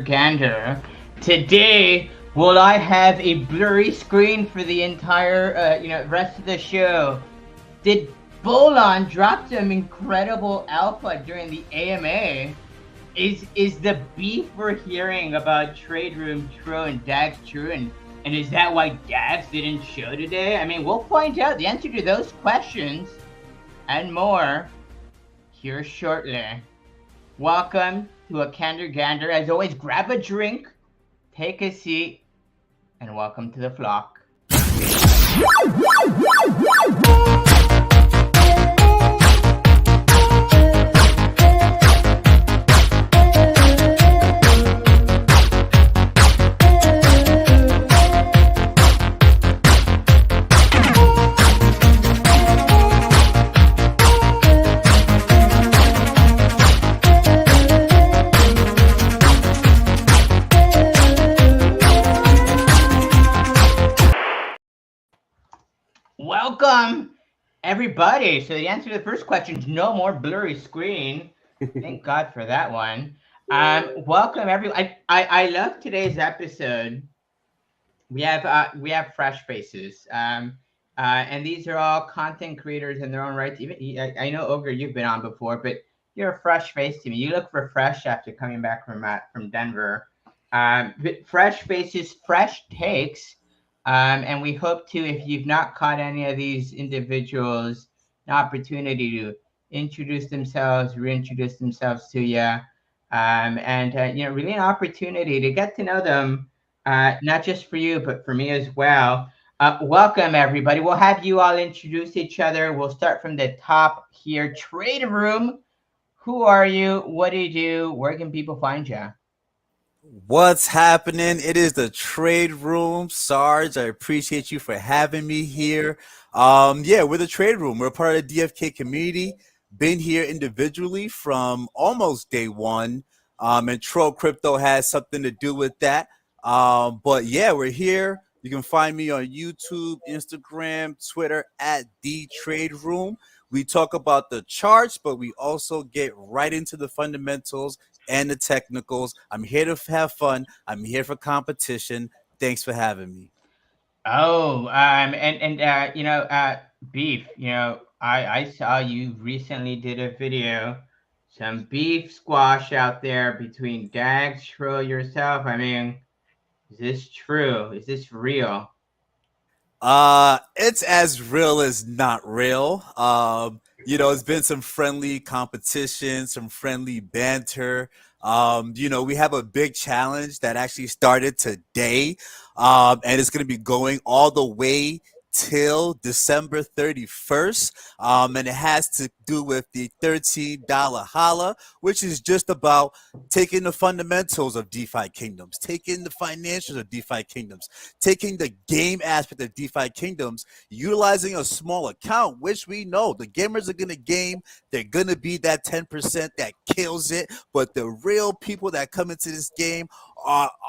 Gander. Today, will I have a blurry screen for the entire, rest of the show? Did Bolon drop some incredible alpha during the AMA? Is the beef we're hearing about Trade Room true and Dax true, and is that why Dax didn't show today? I mean, we'll find out the answer to those questions and more here shortly. Welcome to a Candor Gander. As always, grab a drink, take a seat, and welcome to the flock. Welcome, everybody. So the answer to the first question is no more blurry screen. Thank God for that one. Welcome, everyone. I love today's episode. We have fresh faces. And these are all content creators in their own right. Even I know Ogre, you've been on before, but you're a fresh face to me. You look refreshed after coming back from Denver. But fresh faces, fresh takes. And we hope to, if you've not caught any of these individuals, an opportunity to introduce themselves, reintroduce themselves to you, and really an opportunity to get to know them, not just for you, but for me as well. Welcome, everybody. We'll have you all introduce each other. We'll start from the top here. Trade Room. Who are you? What do you do? Where can people find you? What's happening? It is the Trade Room. Sarge, I appreciate you for having me here. We're the Trade Room. We're part of the DFK community. Been here individually from almost day one. And Troll Crypto has something to do with that. But yeah, we're here. You can find me on YouTube, Instagram, Twitter at The Trade Room. We talk about the charts, but we also get right into the fundamentals and the technicals. I'm here to have fun. I'm here for competition. Thanks for having me. Oh, Beef, I saw you recently did a video, some beef squash out there between Dags, Shrill, yourself. I mean, is this true? Is this real? It's as real as not real. It's been some friendly competition, some friendly banter. We have a big challenge that actually started today, and it's going to be going all the way till December 31st. And it has to do with the $13 holla, which is just about taking the fundamentals of DeFi Kingdoms, taking the financials of DeFi Kingdoms, taking the game aspect of DeFi Kingdoms, utilizing a small account, which we know the gamers are going to game. They're going to be that 10% that kills it. But the real people that come into this game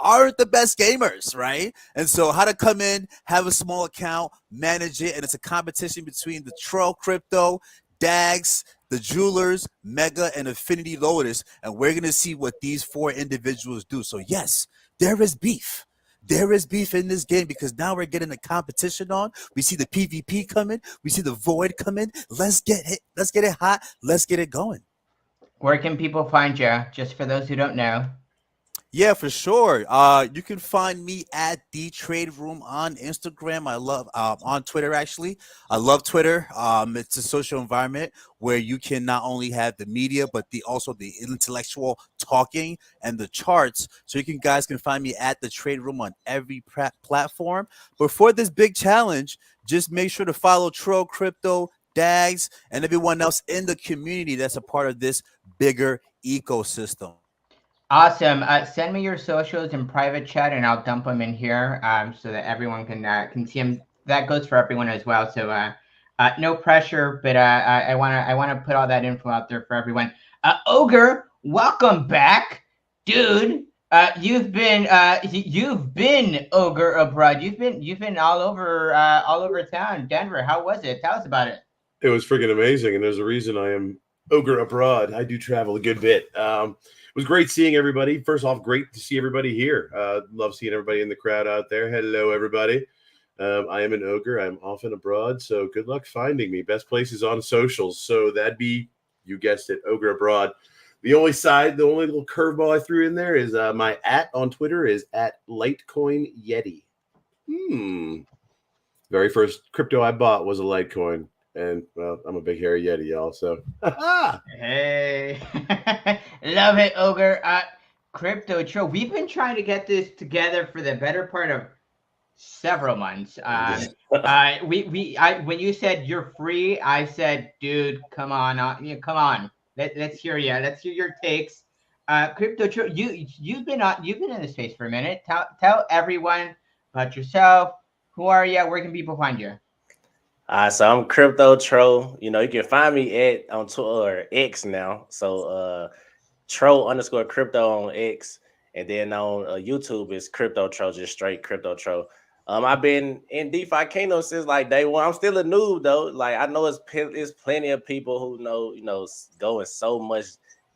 aren't the best gamers, right? And so how to come in, have a small account, manage it, and it's a competition between the Troll Crypto, Dags, the Jewelers, Mega, and Affinity Lotus, and we're going to see what these four individuals do. So yes, there is beef. There is beef in this game because now we're getting a competition on. We see the PvP coming. We see the Void coming. Let's get it. Let's get it hot. Let's get it going. Where can people find you? Just for those who don't know. Yeah, for sure. You can find me at The Trade Room on Instagram. I love on Twitter actually. I love Twitter. It's a social environment where you can not only have the media but also the intellectual talking and the charts. So guys can find me at The Trade Room on every platform. But for this big challenge, just make sure to follow Troll Crypto, Dags, and everyone else in the community that's a part of this bigger ecosystem. Awesome. Send me your socials in private chat, and I'll dump them in here, so that everyone can see them. That goes for everyone as well. So no pressure, but I wanna put all that info out there for everyone. Ogre, welcome back, dude. You've been Ogre abroad. You've been all over town, Denver. How was it? Tell us about it. It was freaking amazing, and there's a reason I am Ogre abroad. I do travel a good bit. It was great seeing everybody. First off, great to see everybody here. Love seeing everybody in the crowd out there. Hello, everybody. I am an ogre. I'm often abroad, so good luck finding me. Best places on socials. So that'd be, you guessed it, Ogre Abroad. The only little curveball I threw in there is my on Twitter is at Litecoin Yeti. Very first crypto I bought was a Litecoin. And, well, I'm a big hairy Yeti, y'all. So, Hey, love it, Ogre. Crypto Tro. We've been trying to get this together for the better part of several months. When you said you're free, I said, dude, come on, come on. Let's hear you. Let's hear your takes. Crypto Tro, you've been in the space for a minute. Tell everyone about yourself. Who are you? Where can people find you? So I'm Crypto Tro. You know, you can find me on Twitter or X now. So Tro_crypto on X, and then on YouTube is Crypto Tro, just straight Crypto Tro. I've been in DefiKingdoms since like day one. I'm still a noob though. Like I know it's plenty of people who know go in so much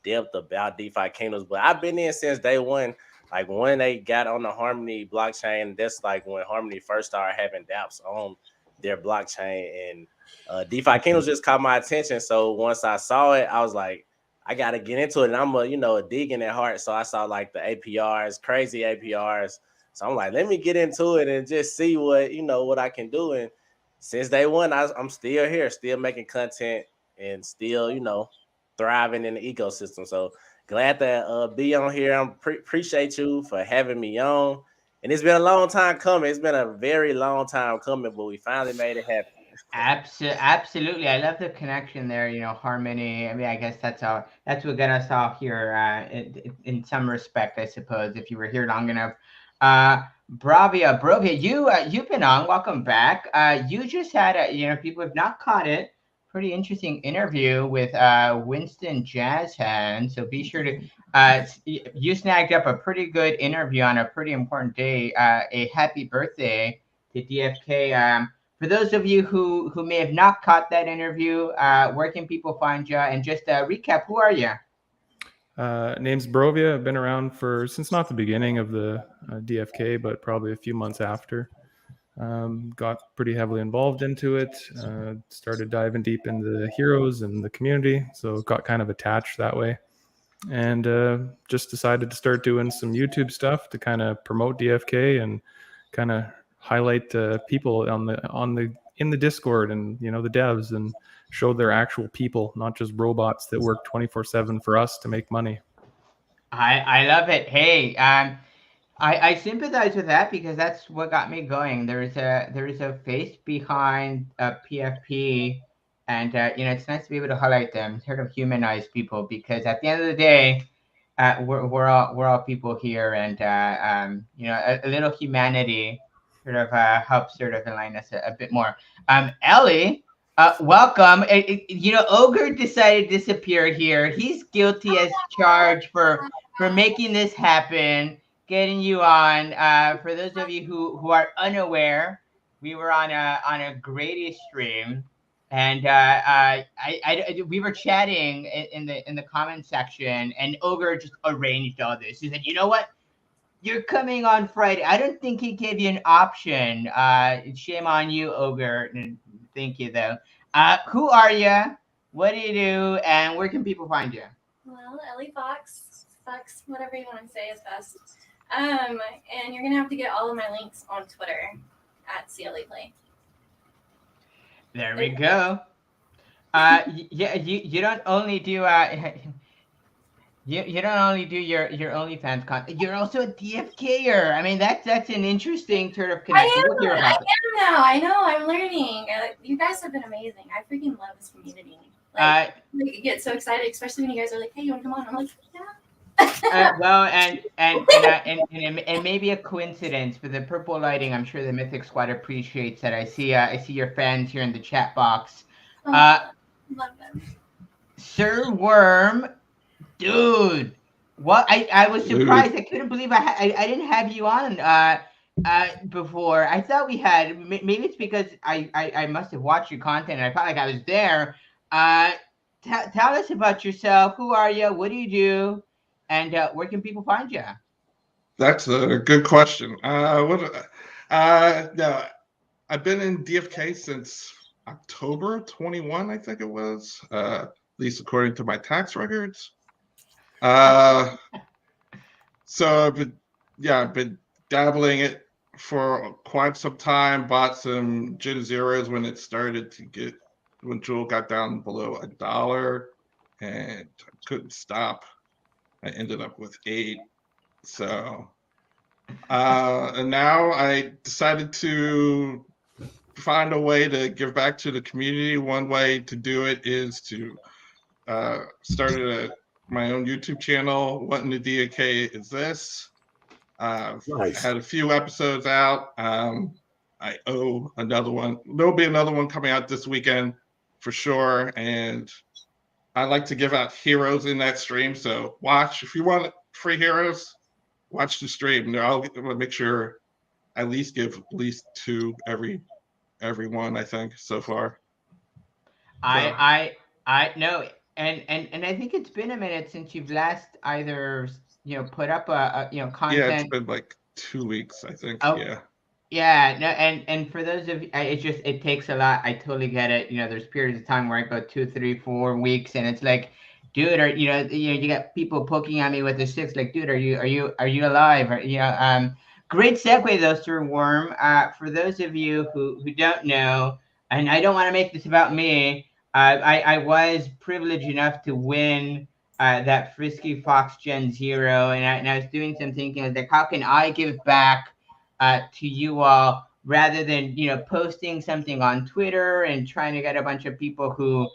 depth about DefiKingdoms, but I've been in since day one. Like when they got on the Harmony blockchain, that's like when Harmony first started having dApps on their blockchain, and DefiKingdoms just caught my attention. So once I saw it, I was like, I gotta get into it. And I'm a digging at heart. So I saw like the APRs, crazy APRs. So I'm like, let me get into it and just see what I can do. And since day one, I'm still here, still making content and still, thriving in the ecosystem. So glad to be on here. I appreciate you for having me on. And it's been a long time coming. It's been a very long time coming, but we finally made it happen. Absolutely. I love the connection there, Harmony. I mean, I guess that's what got us all here, in some respect, I suppose, if you were here long enough. Bravia, you've been on. Welcome back. You just had people have not caught it. Pretty interesting interview with Winston Jazz Hand. So be sure to you snagged up a pretty good interview on a pretty important day. A happy birthday to DFK. For those of you who may have not caught that interview, where can people find you? And just recap, who are you? Name's Brovia. I've been around since not the beginning of the DFK, but probably a few months after. Got pretty heavily involved into it. Started diving deep into the heroes and the community, so got kind of attached that way. And just decided to start doing some YouTube stuff to kind of promote DFK and kind of highlight people in the Discord and the devs, and show their actual people, not just robots that work 24/7 for us to make money. I love it. Hey, I sympathize with that because that's what got me going. There is a face behind PFP, and it's nice to be able to highlight them, sort of humanize people, because at the end of the day, we're all people here, and a little humanity sort of helps sort of align us a bit more. Ellie, welcome. Ogre decided to disappear here. He's guilty as charged for making this happen, getting you on. For those of you who are unaware, we were on a Grady stream, and we were chatting in the comment section, and Ogre just arranged all this. He said, "You know what? You're coming on Friday." I don't think he gave you an option. Shame on you, Ogre. Thank you, though. Who are you? What do you do? And where can people find you? Well, Ellie Fox, whatever you want to say is best. And you're gonna have to get all of my links on Twitter at CLEplay. There we go. Yeah, you don't only do you don't only do your OnlyFans content. You're also a DFKer. I mean, that's an interesting sort of connection. We'll hear about it. I know. I'm learning. You guys have been amazing. I freaking love this community. I get so excited, especially when you guys are like, "Hey, you want to come on?" I'm like, "Yeah." Well, and maybe a coincidence for the purple lighting. I'm sure the Mythic Squad appreciates that. I see your fans here in the chat box. Love them. Sir Worm, dude, what? I was surprised. I couldn't believe I didn't have you on before. I thought we had. Maybe it's because I must have watched your content and I felt like I was there. tell us about yourself. Who are you? What do you do? And where can people find you? That's a good question. No, I've been in DFK since October 21, I think it was, at least according to my tax records. So I've been dabbling it for quite some time. Bought some Gen Zeros when Jewel got down below $1, and I couldn't stop. I ended up with 8. So, and now I decided to find a way to give back to the community. One way to do it is to started my own YouTube channel. What in the DK is this? Nice. Had a few episodes out. I owe another one. There'll be another one coming out this weekend for sure. And I like to give out heroes in that stream. So watch, if you want free heroes, watch the stream. I'll make sure I at least give at least 2 everyone, I think, so far. I know, and I think it's been a minute since you've last either put up a content. Yeah, it's been like 2 weeks, I think. Oh, yeah. Yeah, no, and for those of it takes a lot. I totally get it. There's periods of time where I go 2, 3, 4 weeks, and it's like, dude, you got people poking at me with the sticks, like, dude, are you alive? Great segue though, Sir Worm. For those of you who don't know, and I don't want to make this about me, I was privileged enough to win that Frisky Fox Gen Zero, and I was doing some thinking. I was like, how can I give back to you all, rather than posting something on Twitter and trying to get a bunch of people who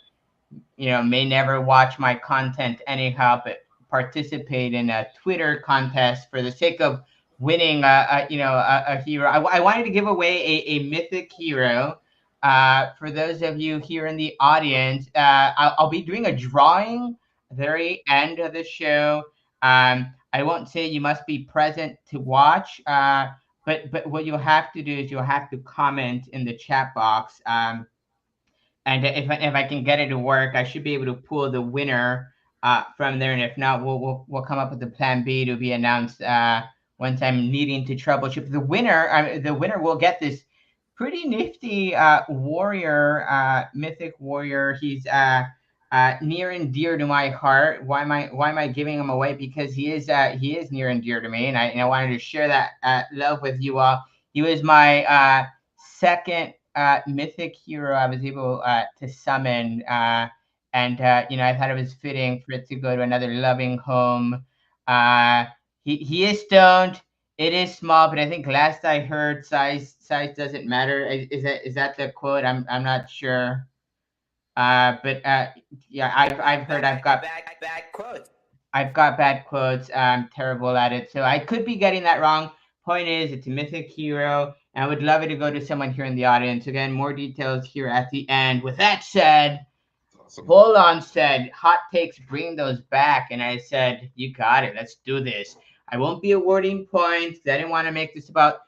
may never watch my content anyhow, but participate in a Twitter contest for the sake of winning a hero. I wanted to give away a mythic hero. For those of you here in the audience, I'll be doing a drawing at the very end of the show. I won't say you must be present to watch. But what you'll have to do is you'll have to comment in the chat box. And if I can get it to work, I should be able to pull the winner from there. And if not, we'll come up with a plan B to be announced once I'm needing to troubleshoot. The winner will get this pretty nifty warrior, mythic warrior. He's near and dear to my heart. Why am I giving him away? Because he is near and dear to me, and I wanted to share that love with you all. He was my second mythic hero I was able to summon, and I thought it was fitting for it to go to another loving home. He is stoned. It is small, but I think last I heard, size doesn't matter. Is that the quote? I'm not sure. But yeah, I've heard I've got bad quotes. I've got bad quotes. I'm terrible at it, so I could be getting that wrong. Point is, it's a mythic hero, and I would love it to go to someone here in the audience. Again, more details here at the end. With that said, Hold On said, Hot Takes, bring those back, and I said, you got it. Let's do this. I won't be awarding points. I didn't want to make this about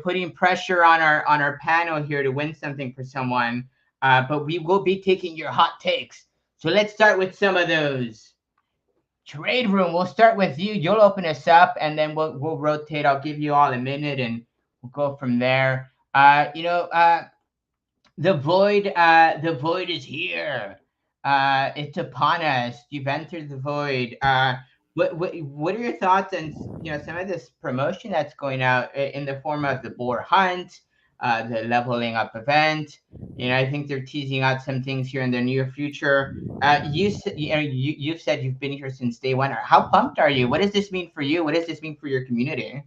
putting pressure on our panel here to win something for someone. But we will be taking your hot takes. So let's start with some of those. Trade Room, we'll start with you. You'll open us up, and then we'll rotate. I'll give you all a minute, and we'll go from there. The void is here. It's upon us. You've entered the void. What are your thoughts on some of this promotion that's going out in the form of the boar hunt, the leveling up event? I think they're teasing out some things here in the near future. You've said you've been here since day one. How pumped are you? What does this mean for you? What does this mean for your community?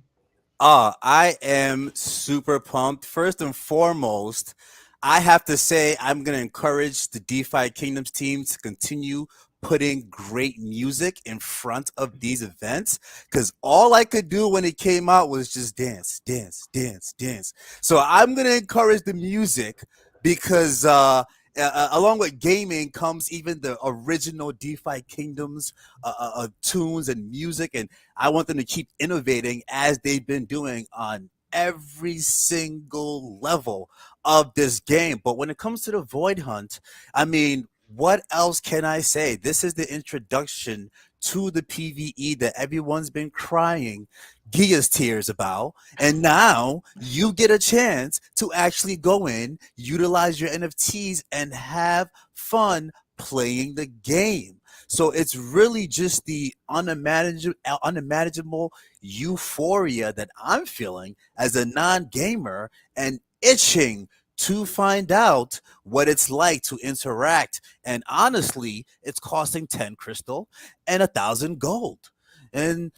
I am super pumped. First and foremost, I have to say I'm going to encourage the DefiKingdoms team to continue putting great music in front of these events, because all I could do when it came out was just dance. So I'm going to encourage the music, because along with gaming comes even the original DefiKingdoms tunes and music, and I want them to keep innovating as they've been doing on every single level of this game. But when it comes to the Void Hunt, I mean, What else can I say? This is the introduction to the PvE that everyone's been crying Giga's tears about. And now you get a chance to actually go in, utilize your NFTs, and have fun playing the game. So it's really just the unimaginable euphoria that I'm feeling as a non-gamer and itching to find out what it's like to interact. And honestly, it's costing 10 crystal and 1,000 gold. And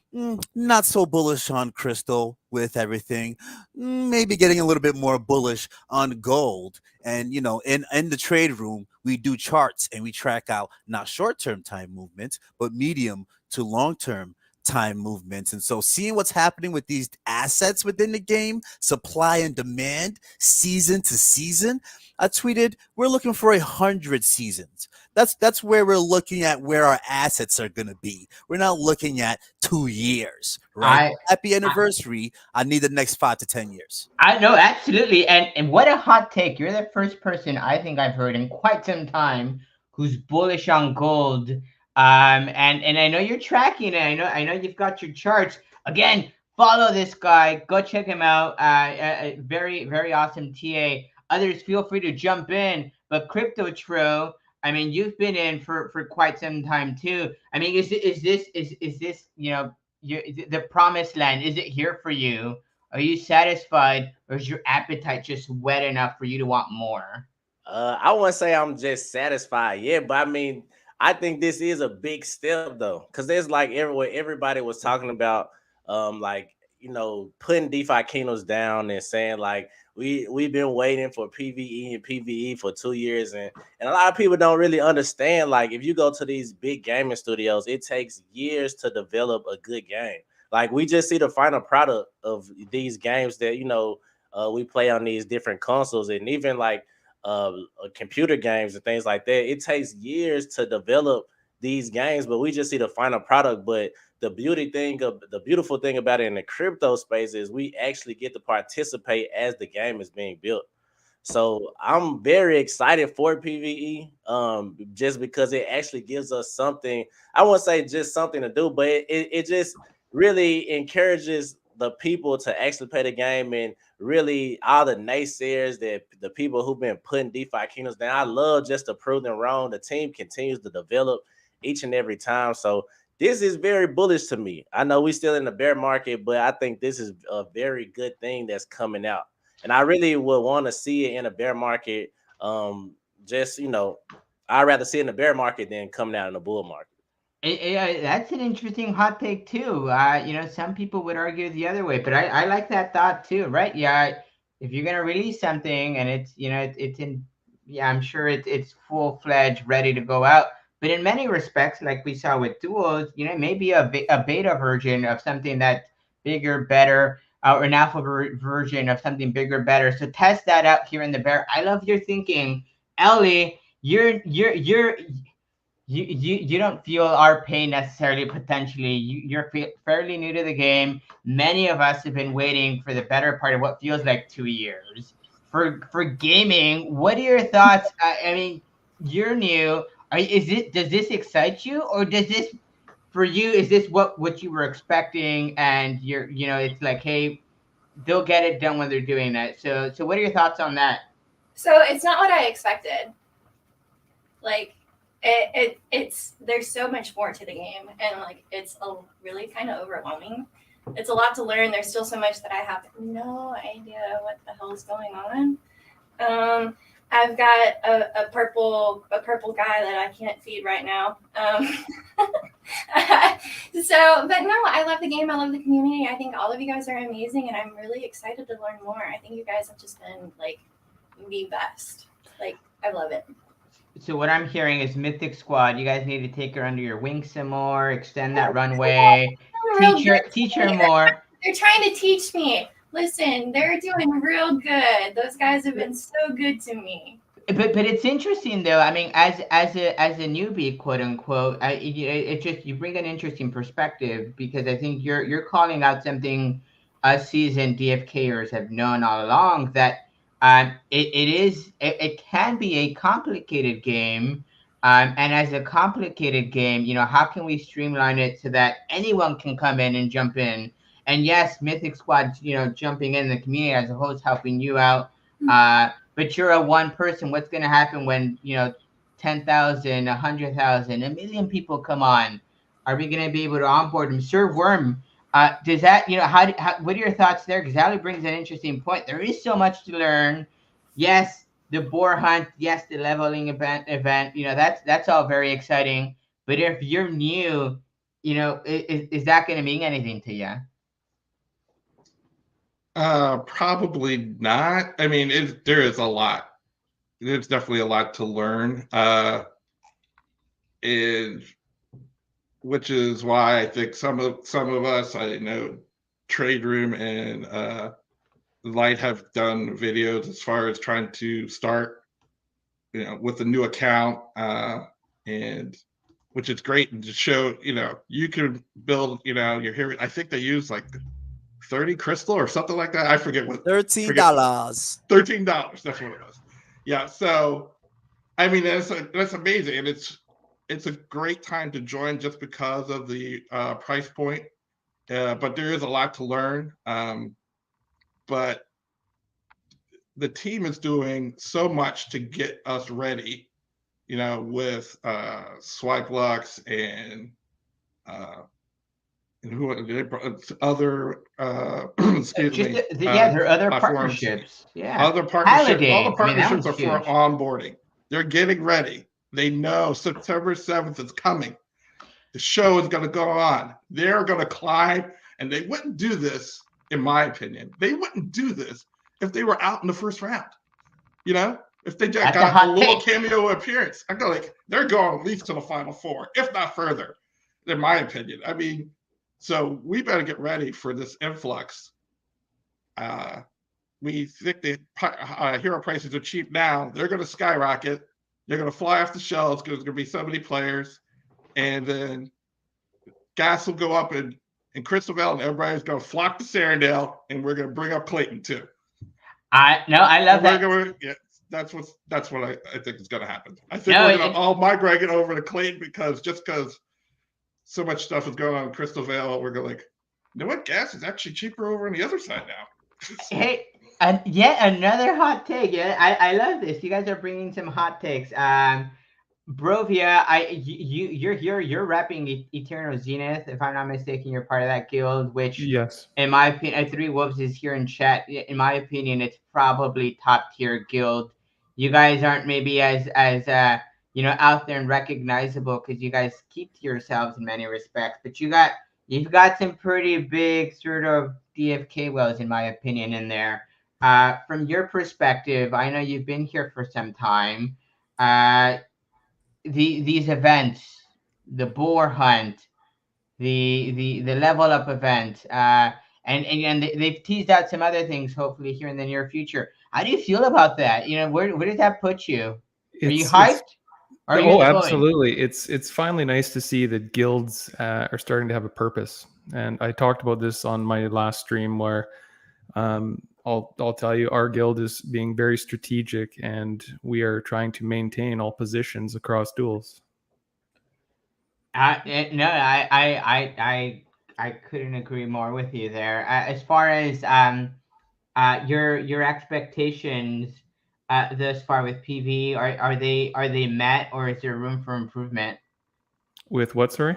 not so bullish on crystal with everything. Maybe getting a little bit more bullish on gold. And in the trade room, we do charts and we track out not short-term time movements, but medium to long-term time movements. And so seeing what's happening with these assets within the game, supply and demand, season to season, I tweeted, we're looking for 100 seasons. That's where we're looking at where our assets are going to be. We're not looking at 2 years, right? Happy anniversary. I need the next 5 to 10 years. I know, absolutely. And what a hot take. You're the first person I think I've heard in quite some time who's bullish on gold. And I know you're tracking it. I know you've got your charts. Again, follow this guy. Go check him out. Very, very awesome TA. Others, feel free to jump in. But Crypto Tro, I mean, you've been in for quite some time too. I mean, is this the promised land? Is it here for you? Are you satisfied, or is your appetite just wet enough for you to want more? I wouldn't say I'm just satisfied yet, but I mean, I think this is a big step though, because there's like everybody was talking about, putting DefiKingdoms down and saying like we've been waiting for PvE and PvE for 2 years, and a lot of people don't really understand. Like if you go to these big gaming studios, it takes years to develop a good game. Like we just see the final product of these games that we play on these different consoles, and even like computer games and things like that. It takes years to develop these games, but we just see the final product. But the beautiful thing about it in the crypto space is we actually get to participate as the game is being built. So I'm very excited for PvE, just because it actually gives us something. I won't say just something to do, but it just really encourages the people to actually play the game, and really all the naysayers, that the people who've been putting DefiKingdoms down, I love just to prove them wrong. The team continues to develop each and every time. So this is very bullish to me. I know we're still in the bear market, but I think this is a very good thing that's coming out. And I really would want to see it in a bear market. I'd rather see it in the bear market than coming out in the bull market. That's an interesting hot take too. Some people would argue the other way, but I like that thought too, right? Yeah, if you're gonna release something and I'm sure it's full-fledged, ready to go out. But in many respects, like we saw with duos, maybe a beta version of something that's bigger, better, or an alpha version of something bigger, better. So test that out here in the bear. I love your thinking, Ellie. You don't feel our pain necessarily. Potentially, you're fairly new to the game. Many of us have been waiting for the better part of what feels like 2 years for gaming. What are your thoughts? I mean, you're new. Does this excite you, or does this, for you, is this what you were expecting? And it's like, hey, they'll get it done when they're doing that. So what are your thoughts on that? So it's not what I expected. Like it's there's so much more to the game, and like it's really kind of overwhelming. It's a lot to learn. There's still so much that I have no idea what the hell is going on. I've got a purple guy that I can't feed right now. But no, I love the game. I love the community. I think all of you guys are amazing, and I'm really excited to learn more. I think you guys have just been like the best. Like I love it. So what I'm hearing is Mythic Squad, you guys need to take her under your wing some more, extend that runway, teach her more. They're trying to teach me. Listen, they're doing real good. Those guys have been so good to me. But it's interesting though. I mean, as a newbie, quote unquote, it just, you bring an interesting perspective, because I think you're calling out something us seasoned DFKers have known all along, that it can be a complicated game, And as a complicated game, how can we streamline it so that anyone can come in and jump in? And yes, Mythic Squad, jumping in the community as a whole is helping you out. But you're a one person. What's going to happen when 10,000, 100,000, a million people come on? Are we going to be able to onboard them? Sir Worm, does that what are your thoughts there? Because Ali brings an interesting point. There is so much to learn. Yes, the boar hunt, yes, the leveling event, that's all very exciting. But if you're new, is that going to mean anything to you? Probably not. I mean, there is a lot. There's definitely a lot to learn. Which is why I think some of us, I know, Trade Room and Light have done videos as far as trying to start, with a new account, and which is great, and to show, you can build, your hero. I think they use like 30 crystal or something like that. I forget what. $13. $13. That's what it was. Yeah. So, I mean, that's amazing, and it's a great time to join just because of the price point. But there is a lot to learn. But the team is doing so much to get us ready, with Swipe Lux and who other excuse me. There are other platforms. partnerships. Yeah. Other partnerships. All the Paladin. partnerships are for onboarding. They're getting ready. They know September 7th is coming. The show is going to go on. They're going to climb, and they wouldn't do this, in my opinion. They wouldn't do this if they were out in the first round. If they just got a little cameo appearance, I go like, they're going at least to the Final Four, if not further, in my opinion. I mean, so we better get ready for this influx. We think the hero prices are cheap now. They're going to skyrocket. They're going to fly off the shelves because there's going to be so many players. And then gas will go up in Crystal Vale, and everybody's going to flock to Sarandale, and we're going to bring up Clayton too. I love that. That's what I think is going to happen. I think we're going to all migrate over to Clayton because so much stuff is going on in Crystal Vale, we're going like, what? Gas is actually cheaper over on the other side now. Hey, yet another hot take. Yeah, I love this. You guys are bringing some hot takes. Brovia, you're repping Eternal Zenith, if I'm not mistaken. You're part of that guild, which, yes, in my opinion, Three Wolves is here in chat. In my opinion, it's probably top tier guild. You guys aren't maybe as out there and recognizable because you guys keep to yourselves in many respects, but you've got some pretty big sort of DFK wells, in my opinion, in there. From your perspective, I know you've been here for some time. These events, the boar hunt, the level up event, and they've teased out some other things hopefully here in the near future. How do you feel about that? Where does that put you? Are you hyped? Absolutely. It's finally nice to see that guilds are starting to have a purpose. And I talked about this on my last stream where I'll tell you, our guild is being very strategic, and we are trying to maintain all positions across duels. No, I couldn't agree more with you there. As far as your expectations thus far with PV, are they met, or is there room for improvement? With what, sorry?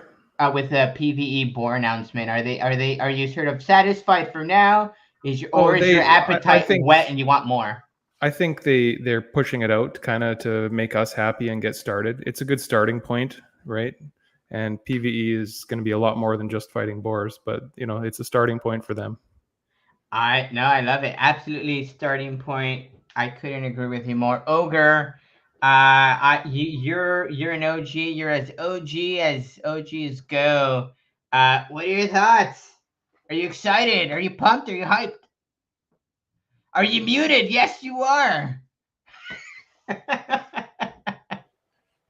With the PVE boar announcement, are you sort of satisfied for now? Is your appetite wet and you want more? I think they're pushing it out kind of to make us happy and get started. It's a good starting point, right? And PVE is going to be a lot more than just fighting boars, but it's a starting point for them. I love it. Absolutely, starting point. I couldn't agree with you more. Ogre, you're an OG. You're as OG as OGs go. What are your thoughts? Are you excited? Are you pumped? Are you hyped? Are you muted? Yes, you are.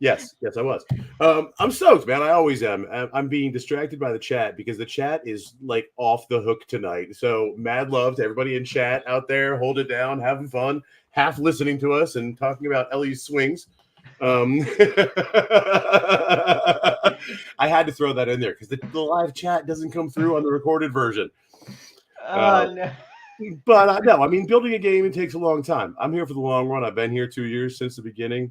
Yes, I was. I'm stoked, man. I always am. I'm being distracted by the chat because the chat is like off the hook tonight. So mad love to everybody in chat out there. Hold it down, having fun, half listening to us and talking about Ellie's swings. I had to throw that in there because the live chat doesn't come through on the recorded version. No. But no, I mean, building a game, it takes a long time. I'm here for the long run. I've been here 2 years since the beginning.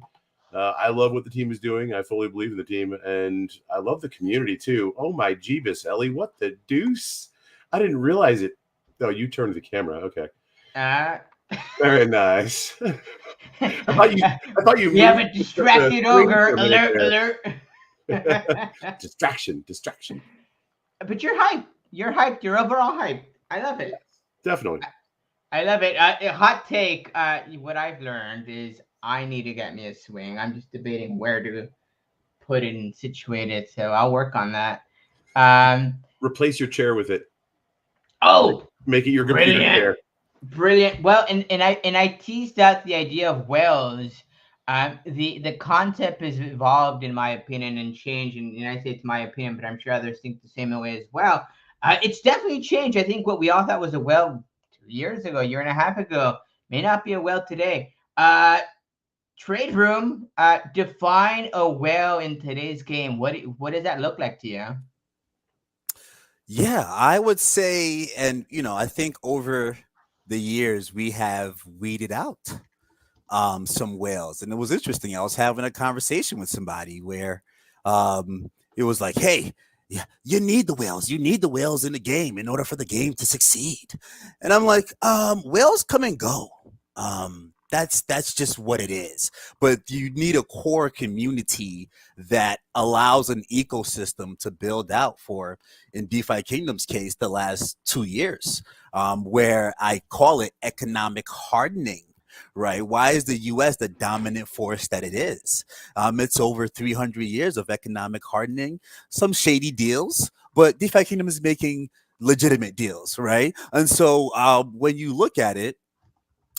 I love what the team is doing. I fully believe in the team, and I love the community too. Oh my Jeebus, Ellie, what the deuce? I didn't realize it. Oh, you turned the camera. Okay, very nice. I thought you. We have a distracted ogre. Alert! Distraction. But you're hyped. You're overall hyped. I love it. Definitely. I love it. A hot take. What I've learned is I need to get me a swing. I'm just debating where to put it and situate it. So I'll work on that. Replace your chair with it. Oh, make it your computer chair. Brilliant. Well, and I teased out the idea of whales. The concept has evolved, in my opinion, and changed. And I say it's my opinion, but I'm sure others think the same way as well. It's definitely changed. I think what we all thought was a whale 2 years ago, 1.5 years ago, may not be a whale today. Trade room, define a whale in today's game. What does that look like to you? Yeah, I would say, and I think over the years we have weeded out some whales, and it was interesting. I was having a conversation with somebody where it was like, hey, yeah, you need the whales. You need the whales in the game in order for the game to succeed. And I'm like, whales come and go. That's just what it is. But you need a core community that allows an ecosystem to build out for, in DefiKingdoms' case, the last 2 years, where I call it economic hardening. Right? Why is the U.S. the dominant force that it is? It's over 300 years of economic hardening, some shady deals, but DefiKingdom is making legitimate deals, right? And so when you look at it,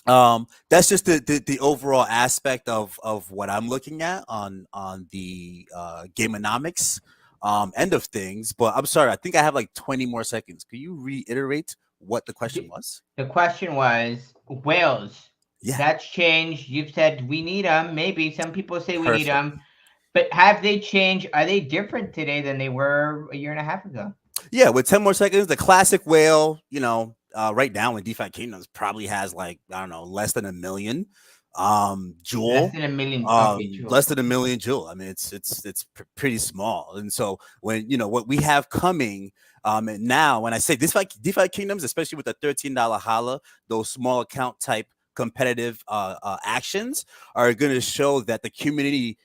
that's just the overall aspect of what I'm looking at on the gameonomics end of things. But I'm sorry, I think I have like 20 more seconds. Could you reiterate what the question was? The question was whales. Yeah. That's changed. You've said we need them. Maybe some people say we Perfect. need them. But have they changed? Are they different today than they were 1.5 years ago? Yeah, with 10 more seconds, the classic whale, right now in DefiKingdoms probably has like, I don't know, less than 1 million jewel. Less than 1 million. Okay, jewel. Less than 1 million jewel. I mean, it's pretty small. And so when what we have coming and now, when I say DefiKingdoms, especially with the $13 holla, those small account type competitive actions are going to show that the community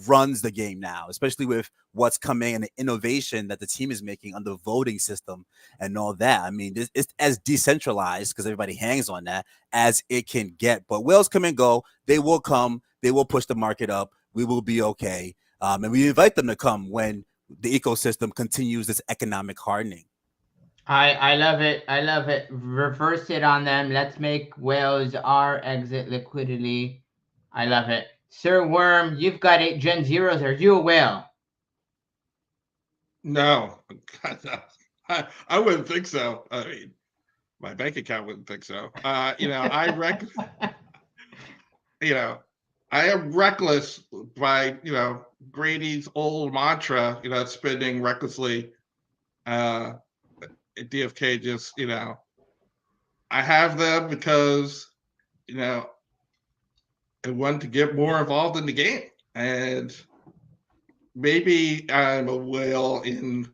runs the game now, especially with what's coming and the innovation that the team is making on the voting system and all that. I mean, it's as decentralized, because everybody hangs on that, as it can get. But whales come and go. They will come. They will push the market up. We will be okay. And we invite them to come when the ecosystem continues its economic hardening. I love it. I love it. Reverse it on them. Let's make whales our exit liquidity. I love it. Sir Worm, you've got 8 Gen Zeros. Are you a whale? No, I wouldn't think so. I mean, my bank account wouldn't think so. I am reckless by Grady's old mantra. Spending recklessly. DFK just I have them because I want to get more involved in the game, and maybe I'm a whale in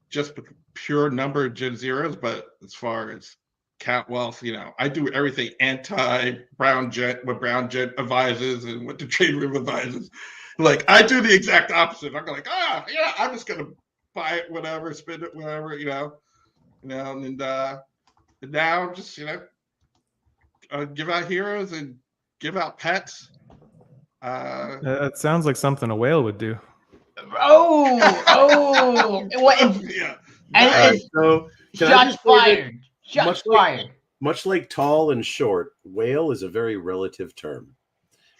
just pure number of Gen Zeros, but as far as count wealth, I do everything anti-brown jet, what brown jet advises and what the trade room advises. Like, I do the exact opposite. I'm like, I'm just gonna buy it, whatever, spend it, whatever, and now just give out heroes and give out pets. That sounds like something a whale would do. Yeah. So shots fired. Shots fired. Much like tall and short, whale is a very relative term.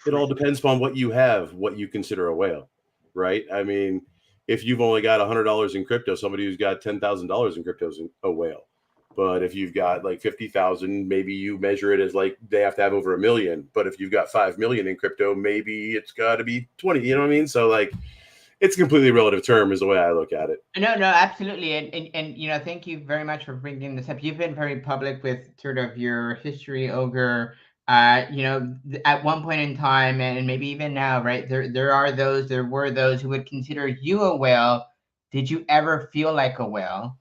It all depends upon what you have, what you consider a whale, right? I mean, if you've only got $100 in crypto, somebody who's got $10,000 in crypto is a whale. But if you've got like 50,000, maybe you measure it as like they have to have over 1 million. But if you've got 5 million in crypto, maybe it's got to be 20. You know what I mean? So like, it's a completely relative term is the way I look at it. No, absolutely. And you know, thank you very much for bringing this up. You've been very public with sort of your history, Ogre. You know, at one point in time, and maybe even now, right? There were those who would consider you a whale. Did you ever feel like a whale?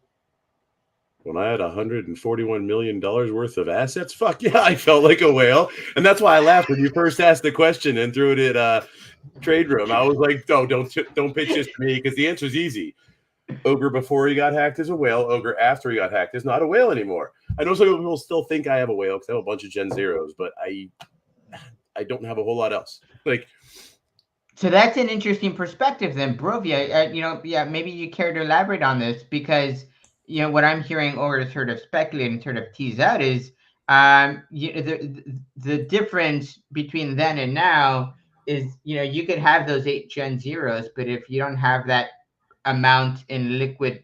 When I had $141 million worth of assets, fuck yeah, I felt like a whale. And that's why I laughed when you first asked the question and threw it at Trade Room. I was like, no, don't pitch this to me, because the answer is easy. Ogre before he got hacked is a whale. Ogre after he got hacked is not a whale anymore. I know some people still think I have a whale because I have a bunch of Gen Zeros, but I don't have a whole lot else. Like, so that's an interesting perspective then, Brovia. You know, yeah, maybe you care to elaborate on this, because you know what I'm hearing or sort of speculate and sort of tease out is the difference between then and now is, you know, you could have those 8 Gen Zeros, but if you don't have that amount in liquid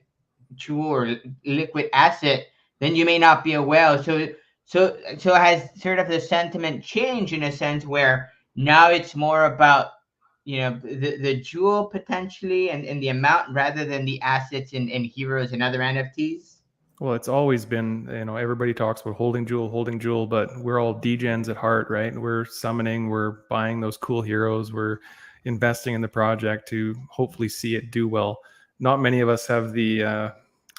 jewel or liquid asset, then you may not be a whale. So has sort of the sentiment changed in a sense where now it's more about, you know, the jewel potentially and the amount rather than the assets in heroes and other NFTs? Well, it's always been, you know, everybody talks about holding jewel, but we're all degens at heart, right? We're summoning, we're buying those cool heroes, we're investing in the project to hopefully see it do well. Not many of us have the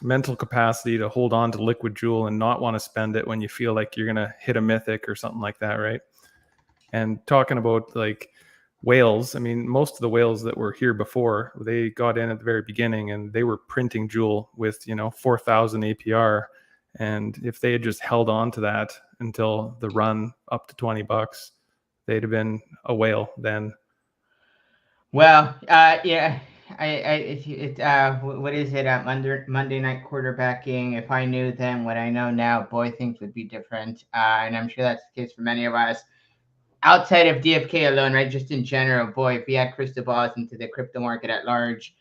mental capacity to hold on to liquid jewel and not want to spend it when you feel like you're going to hit a mythic or something like that, right? And talking about like whales, I mean, most of the whales that were here before, they got in at the very beginning and they were printing jewel with, you know, 4,000 APR. And if they had just held on to that until the run up to $20, they'd have been a whale then. Well, yeah, what is it? Monday night quarterbacking. If I knew then what I know now, boy, things would be different. And I'm sure that's the case for many of us. Outside of DFK alone, right? Just in general, boy, if we had crystal balls into the crypto market at large.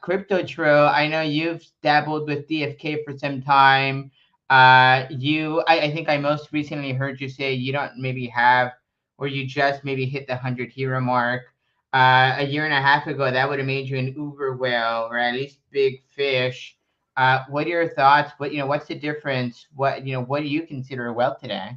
Crypto Tro, I know you've dabbled with DFK for some time. I think I most recently heard you say you don't maybe have, or you just maybe hit the 100 hero mark. A year and a half ago, that would have made you an uber whale, or at least big fish. What are your thoughts? What's the difference? What do you consider a whale today?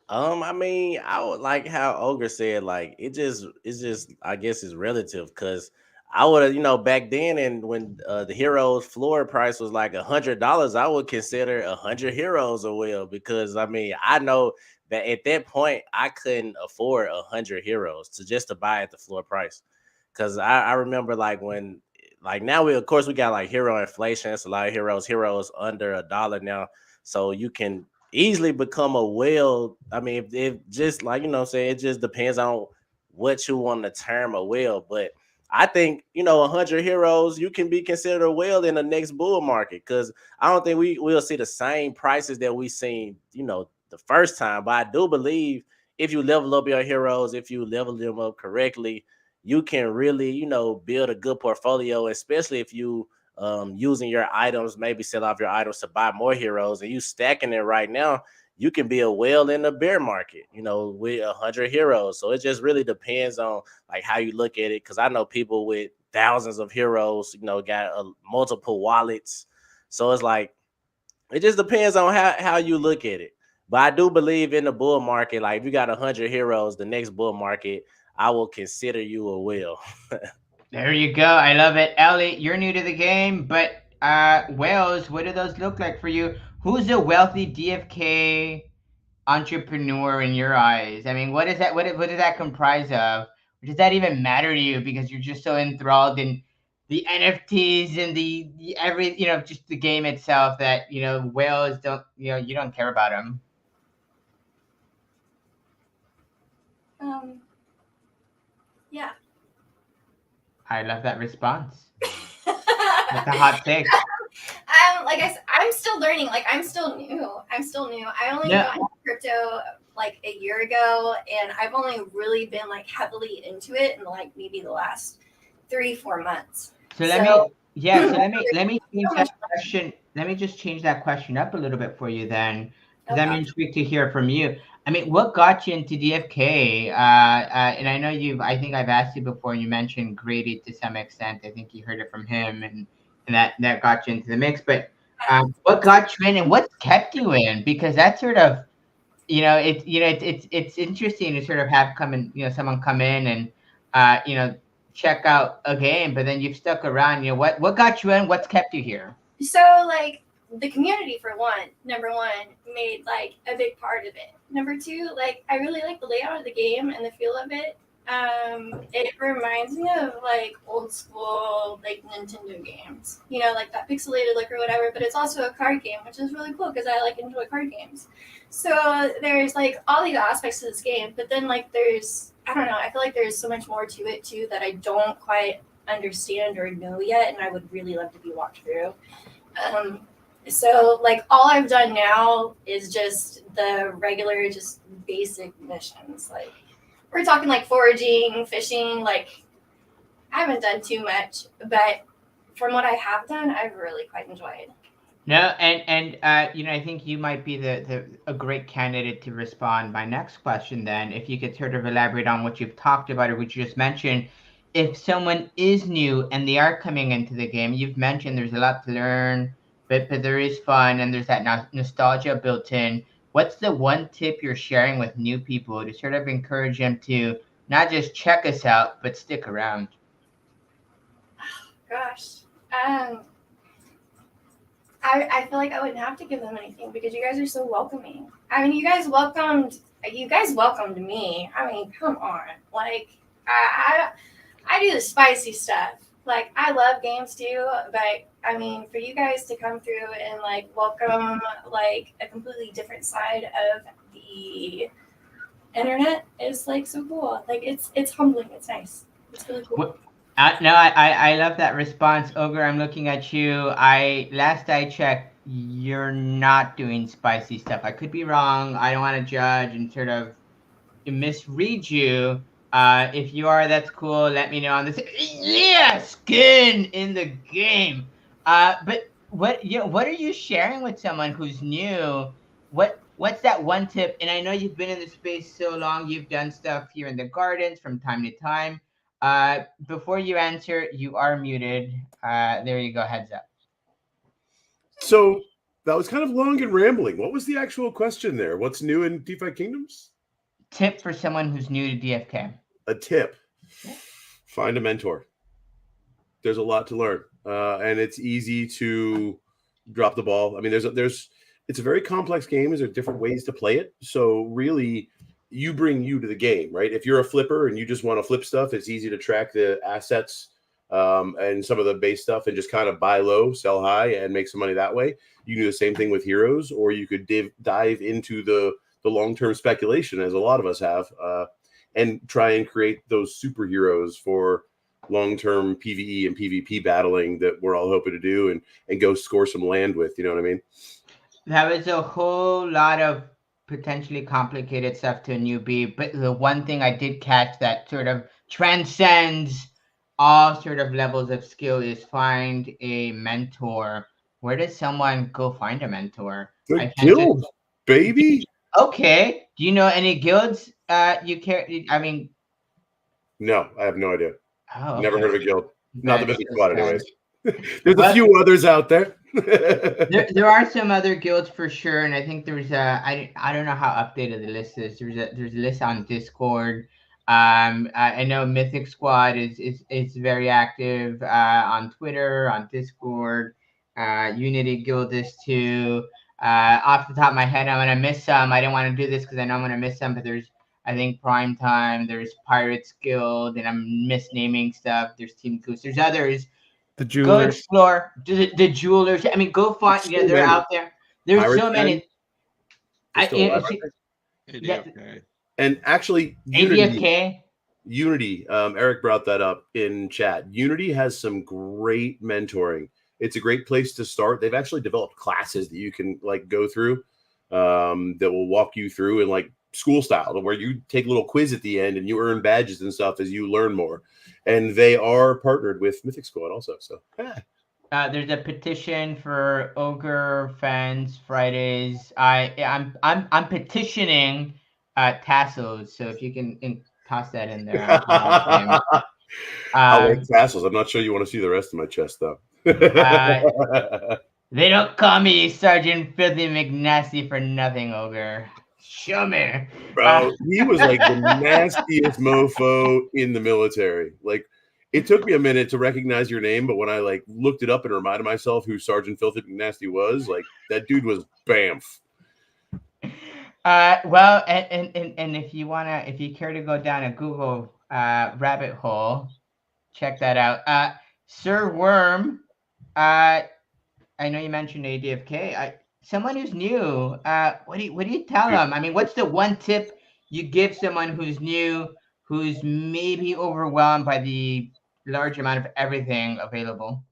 I mean, I would like how Ogre said, like it's just I guess it's relative, because I would have, you know, back then, and when the heroes floor price was like $100, I would consider 100 heroes a whale, because I mean, I know that at that point I couldn't afford 100 heroes to buy at the floor price, because I remember like when, like now we got like hero inflation. It's a lot of heroes under $1 now, so you can easily become a whale. I mean, if just like, you know what I'm saying, it just depends on what you want to term a whale. But I think, you know, 100 heroes, you can be considered a whale in the next bull market, because I don't think we'll see the same prices that we seen, you know, the first time. But I do believe if you level up your heroes, if you level them up correctly, you can really, you know, build a good portfolio, especially if you using your items, maybe sell off your items to buy more heroes, and you stacking it right now, you can be a whale in the bear market, you know, with 100 heroes. So it just really depends on like how you look at it, because I know people with thousands of heroes, you know, got multiple wallets. So it's like, it just depends on how you look at it. But I do believe in the bull market, like if you got 100 heroes, the next bull market, I will consider you a whale. There you go. I love it. Ellie, you're new to the game, but whales, what do those look like for you? Who's a wealthy DFK entrepreneur in your eyes? I mean, what is that? What does that comprise of? Or does that even matter to you because you're just so enthralled in the NFTs and the every, just the game itself that, whales don't, you don't care about them? Yeah. I love that response. That's a hot take. Like I said, I'm still learning. Like I'm still new. I only got into crypto like a year ago, and I've only really been like heavily into it in like maybe the last 3-4 months. So let me change that question. let me just change that question up a little bit for you then, because I'm Okay. intrigued to hear from you. I mean, what got you into DFK? And I know I think I've asked you before, and you mentioned Grady to some extent. I think you heard it from him, and that got you into the mix. But what got you in, and what's kept you in? Because that sort of, it's interesting to sort of have someone come in and check out a game, but then you've stuck around. What got you in? What's kept you here? So like the community for one, number one, made like a big part of it. Number two, like I really like the layout of the game and the feel of it. It reminds me of like old school like Nintendo games, like that pixelated look or whatever. But it's also a card game, which is really cool because I like enjoy card games. So there's like all these aspects of this game, but then like I don't know, I feel like there's so much more to it too that I don't quite understand or know yet, and I would really love to be walked through. So like all I've done now is just the regular, just basic missions. Like we're talking like foraging, fishing. Like I haven't done too much, but from what I have done, I've really quite enjoyed. No, and I think you might be a great candidate to respond. My next question, then, if you could sort of elaborate on what you've talked about or what you just mentioned. If someone is new and they are coming into the game, you've mentioned there's a lot to learn, but there is fun and there's that nostalgia built in. What's the one tip you're sharing with new people to sort of encourage them to not just check us out, but stick around? Gosh, I feel like I wouldn't have to give them anything because you guys are so welcoming. I mean, you guys welcomed me. I mean, come on. Like, I do the spicy stuff. Like, I love games too, but I mean, for you guys to come through and like welcome like a completely different side of the internet is like so cool. Like, it's humbling. It's nice. It's really cool. No, I love that response, Ogre. I'm looking at you. Last I checked, you're not doing spicy stuff. I could be wrong. I don't want to judge and sort of misread you. If you are, that's cool. Let me know on this. Yeah, skin in the game. But what are you sharing with someone who's new? What's that one tip? And I know you've been in the space so long. You've done stuff here in the gardens from time to time. Before you answer, you are muted. There you go. Heads up. So that was kind of long and rambling. What was the actual question there? What's new in DeFi Kingdoms? Tip for someone who's new to DFK. A tip. Find a mentor. There's a lot to learn. And it's easy to drop the ball. I mean, it's a very complex game. There's different ways to play it. So really, you bring you to the game, right? If you're a flipper and you just want to flip stuff, it's easy to track the assets and some of the base stuff and just kind of buy low, sell high, and make some money that way. You can do the same thing with heroes, or you could dive into the long-term speculation, as a lot of us have, and try and create those superheroes for long-term PvE and PvP battling that we're all hoping to do, and go score some land with. You know what I mean? That was a whole lot of potentially complicated stuff to a newbie, but the one thing I did catch that sort of transcends all sort of levels of skill is find a mentor. Where does someone go find a mentor? The guild, baby. Okay. Do you know any guilds you care? I mean, no, I have no idea. Oh, Never heard of a guild. Not the Mythic Squad, anyways. There's Well, a few others out there. there are some other guilds for sure, and I think there's I don't know how updated the list is. There's a list on Discord. I know Mythic Squad is very active on Twitter, on Discord. Unity Guild is too. Off the top of my head, I'm gonna miss some. I didn't want to do this because I know I'm gonna miss some, but there's, I think, Prime Time. There's Pirates Guild, and I'm misnaming stuff. There's Team Goose. There's others. The Go jewelers. explore the jewelers. I mean, go find. So They're many. out there. There's Pirates so many. They're still alive, see- aren't they? Yeah. Okay. And actually, ADFK. Unity, Eric brought that up in chat. Unity has some great mentoring. It's a great place to start. They've actually developed classes that you can like go through that will walk you through in like school style, where you take a little quiz at the end and you earn badges and stuff as you learn more. And they are partnered with Mythic Squad also. So There's a petition for Ogre Fans Fridays. I'm petitioning tassels. So if you can toss that in there, I'm game. I like tassels. I'm not sure you want to see the rest of my chest, though. They don't call me Sergeant Filthy McNasty for nothing, Ogre. Show me. Bro, he was like the nastiest mofo in the military. Like, it took me a minute to recognize your name, but when I like looked it up and reminded myself who Sergeant Filthy McNasty was, like that dude was bamf. Well, and if you care to go down a Google rabbit hole, check that out. Sir Worm, I know you mentioned ADFK. Someone who's new, what do you tell them? I mean, what's the one tip you give someone who's new, who's maybe overwhelmed by the large amount of everything available?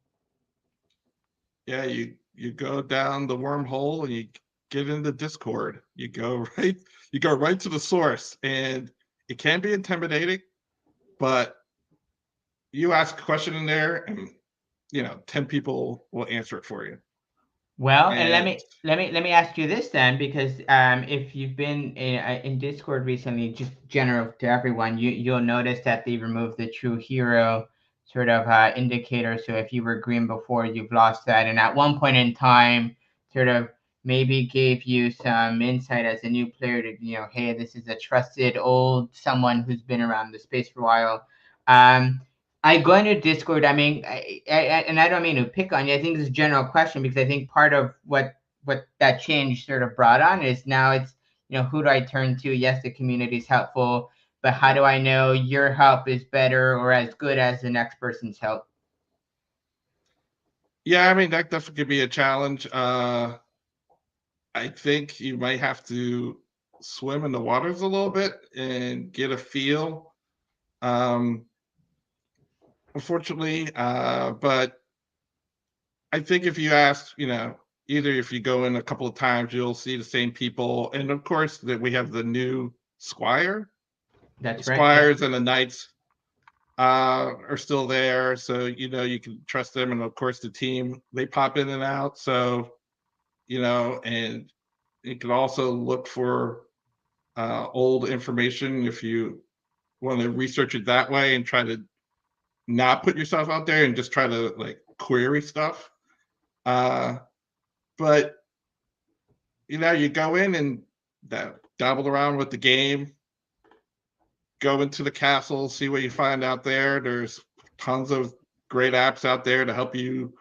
Yeah, you go down the wormhole and you get into Discord. You go right to the source, and it can be intimidating, but you ask a question in there, and 10 people will answer it for you. Well, and let me ask you this then, because if you've been in Discord recently, just general to everyone, you'll notice that they removed the true hero sort of indicator. So if you were green before, you've lost that, and at one point in time, sort of maybe gave you some insight as a new player to hey, this is a trusted old someone who's been around the space for a while. I go into Discord. I mean, and I don't mean to pick on you. I think this is a general question because I think part of what that change sort of brought on is now it's who do I turn to? Yes, the community is helpful, but how do I know your help is better or as good as the next person's help? Yeah, I mean that definitely could be a challenge. I think you might have to swim in the waters a little bit and get a feel. Unfortunately, but I think if you ask, either if you go in a couple of times, you'll see the same people, and of course that we have the new Squire. That's the right. Squires and the Knights are still there, so you can trust them, and of course the team, they pop in and out. So and you can also look for old information if you want to research it that way and try to not put yourself out there and just try to like query stuff. But you go in and dabble around with the game, go into the castle, see what you find out there. There's tons of great apps out there to help you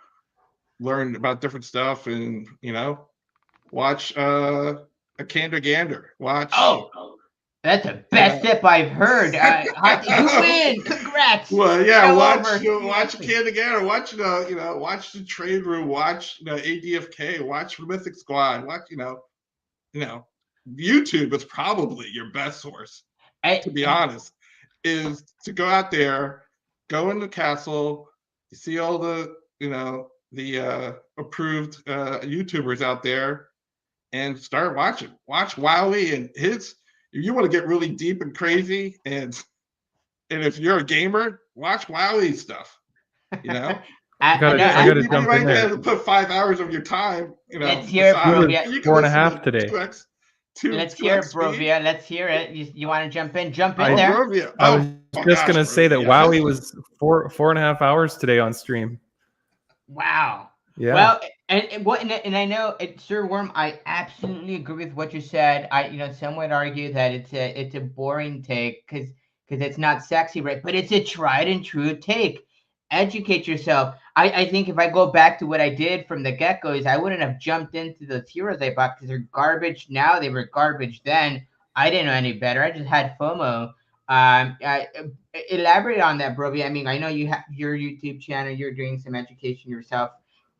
learn about different stuff, and watch a Candor Gander. Watch. Oh, that's the best tip I've heard. You win! Congrats! Well, yeah, watch Candor Gander. Watch watch the Trade Room. Watch ADFK. Watch Mythic Squad. Watch YouTube is probably your best source. To be honest, is to go out there, go in the castle, you see all the the approved YouTubers out there, and start watching. Watch Wowie and his. If you want to get really deep and crazy, and if you're a gamer, watch Wowie stuff. I gotta you jump might in there. have to put 5 hours of your time. Let's hear it, Brovia. 4.5 today. Let's hear it, Brovia. Let's hear it. You want to jump in? Jump in there. I was just gonna say that Wowie was 4.5 hours today on stream. Wow. Yeah. Well, and I know, Sir Worm, I absolutely agree with what you said. Some would argue that it's a boring take because it's not sexy, right? But it's a tried and true take. Educate yourself. I think if I go back to what I did from the get-go, is I wouldn't have jumped into those heroes I bought because they're garbage now. They were garbage then. I didn't know any better. I just had FOMO. Elaborate on that, Broby. I mean, I know you have your YouTube channel. You're doing some education yourself,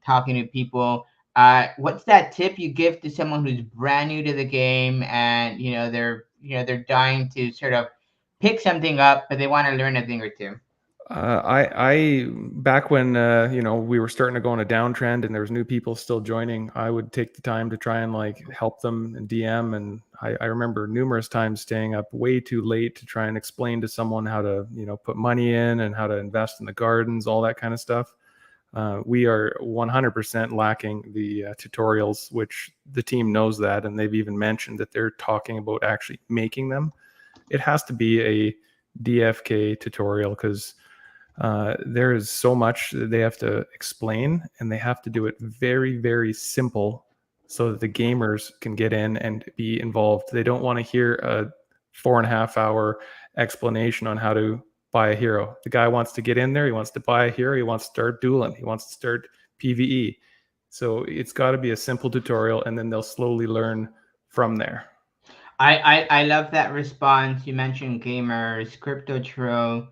talking to people. What's that tip you give to someone who's brand new to the game and they're dying to sort of pick something up, but they want to learn a thing or two? I back when we were starting to go on a downtrend and there was new people still joining, I would take the time to try and help them and DM. And I remember numerous times staying up way too late to try and explain to someone how to put money in and how to invest in the gardens, all that kind of stuff. We are 100% lacking the tutorials, which the team knows that, and they've even mentioned that they're talking about actually making them. It has to be a DFK tutorial because there is so much that they have to explain, and they have to do it very, very simple so that the gamers can get in and be involved. They don't want to hear a 4.5 hour explanation on how to buy a hero. The guy wants to get in there. He wants to buy a hero. He wants to start dueling. He wants to start PvE. So it's got to be a simple tutorial, and then they'll slowly learn from there. I love that response. You mentioned gamers, Crypto Tro.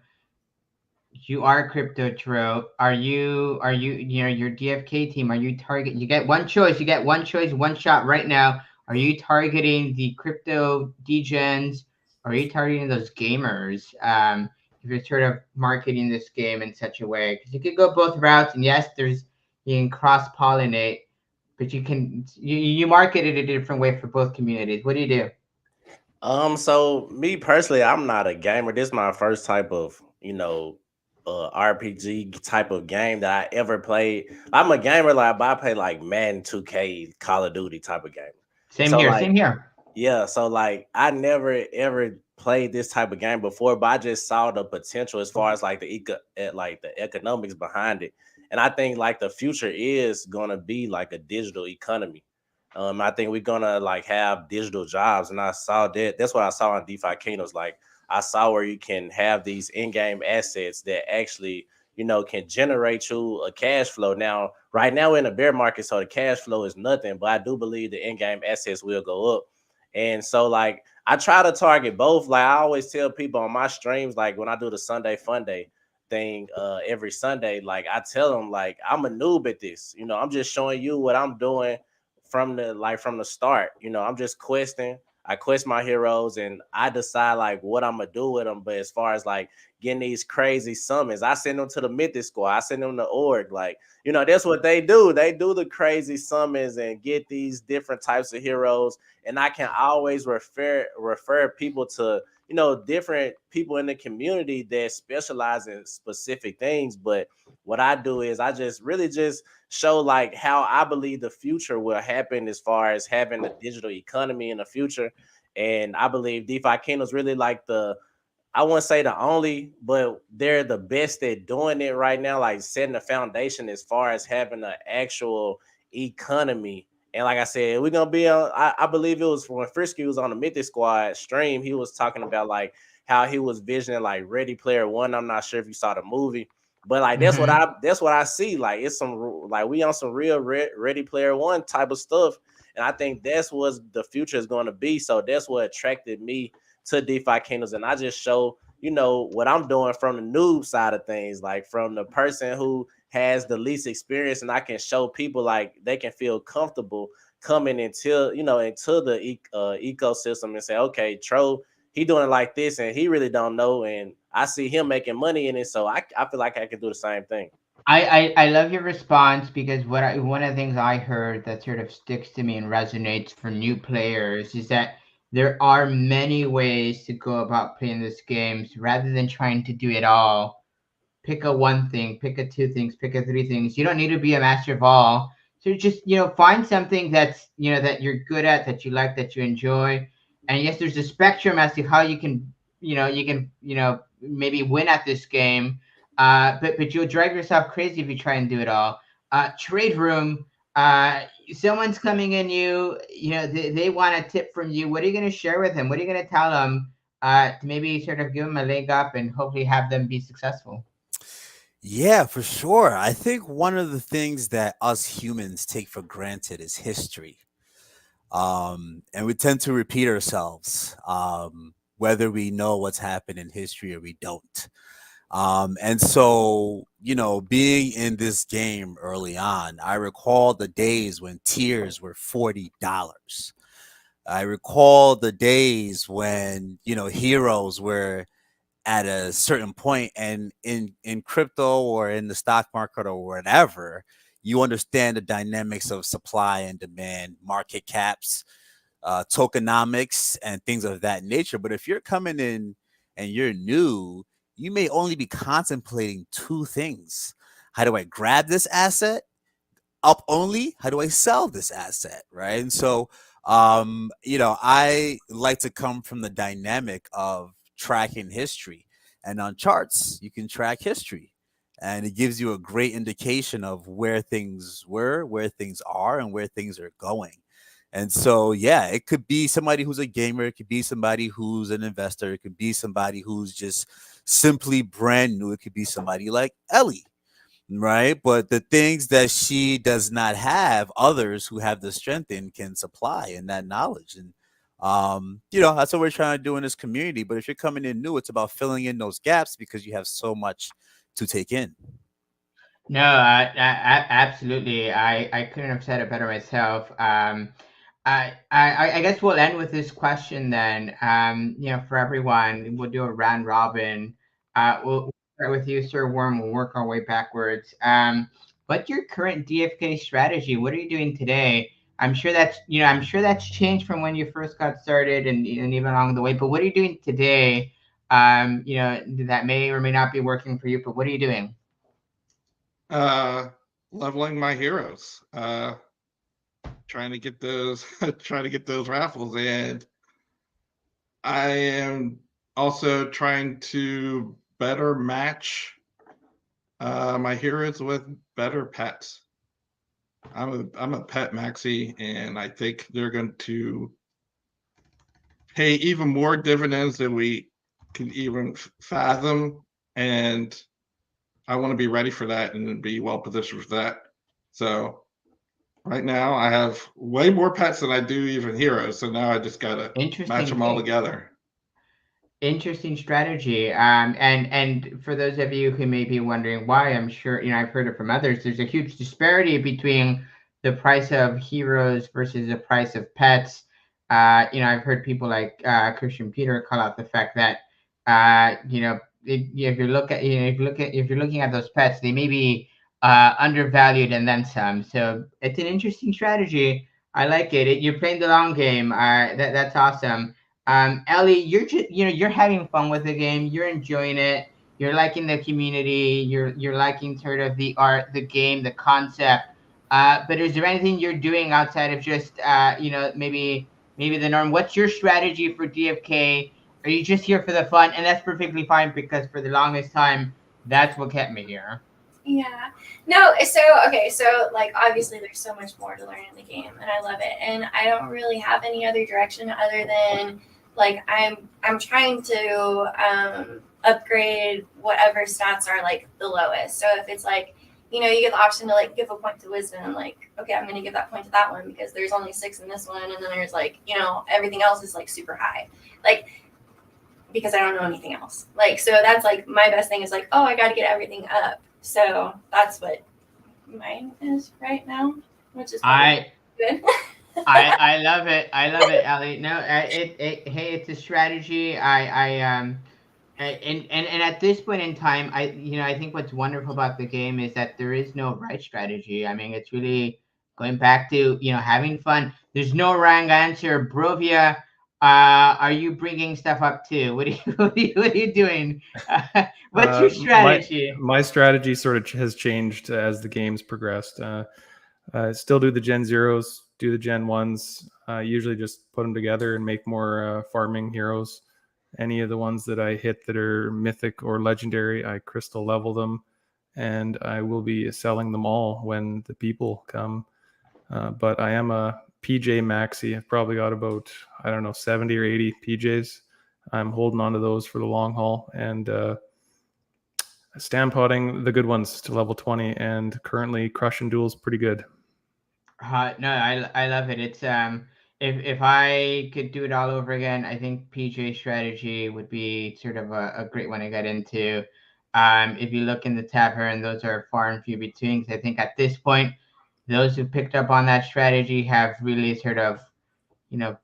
You are Crypto Tro. Are you your DFK team? Are you target? You get one choice. You get one choice, one shot right now. Are you targeting the crypto degens? Or are you targeting those gamers? If you're sort of marketing this game in such a way, because you could go both routes, and yes, you can cross pollinate, but you market it a different way for both communities. What do you do? So me personally, I'm not a gamer. This is my first type of, RPG type of game that I ever played. I'm a gamer, like, but I play like Madden 2K, Call of Duty type of game. Same So here. like, Same here. yeah, so like I never ever played this type of game before, but I just saw the potential as far as like the economics behind it. And I think like the future is gonna be like a digital economy. I think we're gonna like have digital jobs, and I saw that. That's what I saw on DefiKingdoms. Like I saw where you can have these in-game assets that actually, can generate you a cash flow. Now, right now we're in a bear market, so the cash flow is nothing. But I do believe the in-game assets will go up. And so, like, I try to target both. Like, I always tell people on my streams, like when I do the Sunday Fun Day thing every Sunday, like I tell them, like, I'm a noob at this. I'm just showing you what I'm doing from the start. I'm just questing. I quest my heroes and I decide like what I'm gonna do with them. But as far as like getting these crazy summons, I send them to the Mythic Squad. I send them to Org. Like, that's what they do. They do the crazy summons and get these different types of heroes. And I can always refer people to, different people in the community that specialize in specific things. But what I do is I just really just show like how I believe the future will happen as far as having a digital economy in the future. And I believe DefiKingdoms really like I wouldn't say the only, but they're the best at doing it right now, like setting the foundation as far as having an actual economy. And like I said, we're gonna be on. I believe it was when Frisky was on the Mythic Squad stream. He was talking about like how he was visioning like Ready Player One. I'm not sure if you saw the movie, but like that's what I see. Like it's some like we on some real Ready Player One type of stuff, and I think that's what the future is going to be. So that's what attracted me to DefiKingdoms, and I just show what I'm doing from the noob side of things, like from the person who has the least experience, and I can show people like they can feel comfortable coming into the ecosystem and say, okay, Tro, he doing it like this, and he really don't know, and I see him making money in it, so I feel like I can do the same thing. I love your response because one of the things I heard that sort of sticks to me and resonates for new players is that there are many ways to go about playing this game. So rather than trying to do it all, pick a one thing, pick a two things, pick a three things. You don't need to be a master of all. So just find something that's that you're good at, that you like, that you enjoy. And yes, there's a spectrum as to how you can maybe win at this game. But you'll drive yourself crazy if you try and do it all. Trade room. Someone's coming in they want a tip from you. What are you going to share with them? What are you going to tell them to maybe sort of give them a leg up and hopefully have them be successful? Yeah, for sure. I think one of the things that us humans take for granted is history. And we tend to repeat ourselves, whether we know what's happened in history or we don't. And so, being in this game early on, I recall the days when tiers were $40. I recall the days when, heroes were at a certain point, and in crypto or in the stock market or whatever, you understand the dynamics of supply and demand, market caps, tokenomics, and things of that nature. But if you're coming in and you're new, you may only be contemplating two things: how do I grab this asset? Up only, how do I sell this asset, right? And so, I like to come from the dynamic of tracking history. And on charts, you can track history. And it gives you a great indication of where things were, where things are, and where things are going. And so, yeah, it could be somebody who's a gamer. It could be somebody who's an investor. It could be somebody who's just simply brand new. It could be somebody like Ellie, right? But the things that she does not have, others who have the strength in can supply and that knowledge. And that's what we're trying to do in this community. But if you're coming in new, it's about filling in those gaps because you have so much to take in. No, absolutely. I couldn't have said it better myself. I guess we'll end with this question then. For everyone, we'll do a round robin. We'll start with you, Sir Worm. We'll work our way backwards. What's your current DFK strategy? What are you doing today? I'm sure that's changed from when you first got started and even along the way. But what are you doing today? That may or may not be working for you. But what are you doing? Leveling my heroes. Trying to get those raffles, and I am also trying to better match my heroes with better pets. I'm a pet maxi, and I think they're going to pay even more dividends than we can even fathom, and I want to be ready for that and be well positioned for that. So right now, I have way more pets than I do even heroes. So now I just gotta match them all together. Interesting strategy. And for those of you who may be wondering why, I'm sure I've heard it from others. There's a huge disparity between the price of heroes versus the price of pets. I've heard people like Christian Peter call out the fact that if you're looking at those pets, they may be undervalued and then some. So it's an interesting strategy. I like it. You're playing the long game. That's awesome. Ellie, you're having fun with the game. You're enjoying it. You're liking the community. You're liking sort of the art, the game, the concept. But is there anything you're doing outside of just maybe the norm? What's your strategy for DFK? Are you just here for the fun? And that's perfectly fine because for the longest time, that's what kept me here. Yeah. No, so like obviously there's so much more to learn in the game and I love it. And I don't really have any other direction other than like I'm trying to upgrade whatever stats are like the lowest. So if it's like, you get the option to like give a point to wisdom and like, okay, I'm gonna give that point to that one because there's only 6 in this one, and then there's like, everything else is like super high. Like because I don't know anything else. Like so that's like my best thing is like, oh, I gotta get everything up. So that's what mine is right now, which is good. I love it. I love it, Ellie. No, hey, it's a strategy. And at this point in time, I think what's wonderful about the game is that there is no right strategy. I mean, it's really going back to having fun. There's no wrong answer. Brovia, are you bringing stuff up too? What are you doing? What's your strategy? My strategy sort of has changed as the game's progressed. Still do the Gen Zeros, do the Gen 1s. Usually just put them together and make more farming heroes. Any of the ones that I hit that are mythic or legendary, I crystal level them, and I will be selling them all when the people come. But I am a PJ maxi. I've probably got about 70 or 80 PJs. I'm holding on to those for the long haul and stampotting the good ones to level 20, and currently crushing duels pretty good. No, I love it. It's if I could do it all over again, I think PJ strategy would be sort of a great one to get into. If you look in the tavern, those are far and few between. I think at this point, those who picked up on that strategy have really sort of,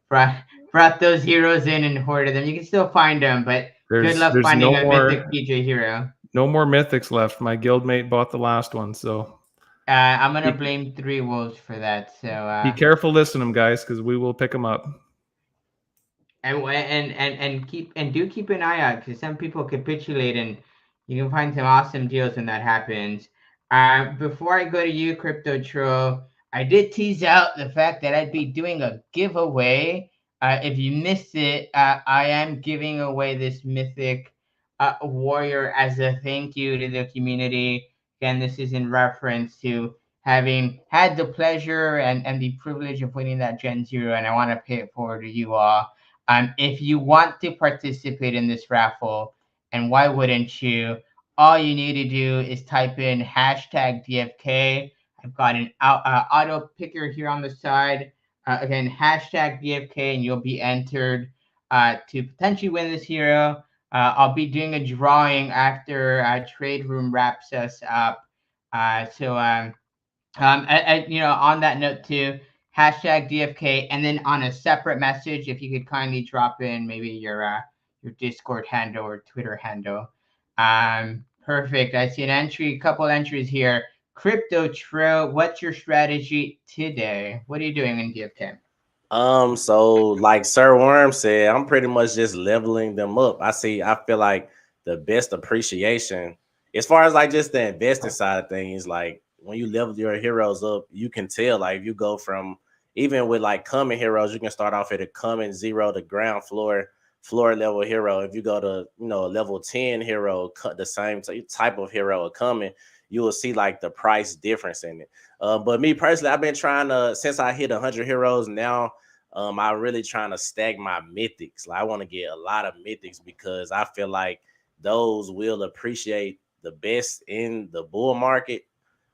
brought those heroes in and hoarded them. You can still find them, but good luck finding a mythic PJ hero. No more mythics left. My guildmate bought the last one, so. I'm gonna blame 3 wolves for that. So be careful listing them, guys, because we will pick them up. And keep an eye out because some people capitulate, and you can find some awesome deals when that happens. Before I go to you, Crypto Troll, I did tease out the fact that I'd be doing a giveaway. If you missed it, I am giving away this mythic warrior as a thank you to the community. Again, this is in reference to having had the pleasure and the privilege of winning that Gen Zero, and I want to pay it forward to you all. If you want to participate in this raffle, and why wouldn't you? All you need to do is type in hashtag DFK. I've got an auto picker here on the side. Again, hashtag DFK, and you'll be entered to potentially win this hero. I'll be doing a drawing after Trade Room wraps us up. On that note too, hashtag DFK, and then on a separate message, if you could kindly drop in maybe your Discord handle or Twitter handle. Perfect. I see an entry, couple entries here. Crypto Tro, what's your strategy today? What are you doing in DFK? So like Sir Worm said, I'm pretty much just leveling them up. I feel like the best appreciation, as far as like just the investing side of things, like when you level your heroes up, you can tell like if you go from even with like common heroes, you can start off at a common 0 to ground floor level hero. If you go to a level 10 hero, the same type of hero coming, you will see like the price difference in it. But me personally, I've been trying to, since I hit 100 heroes now, I'm really trying to stack my mythics. Like I want to get a lot of mythics because I feel like those will appreciate the best in the bull market.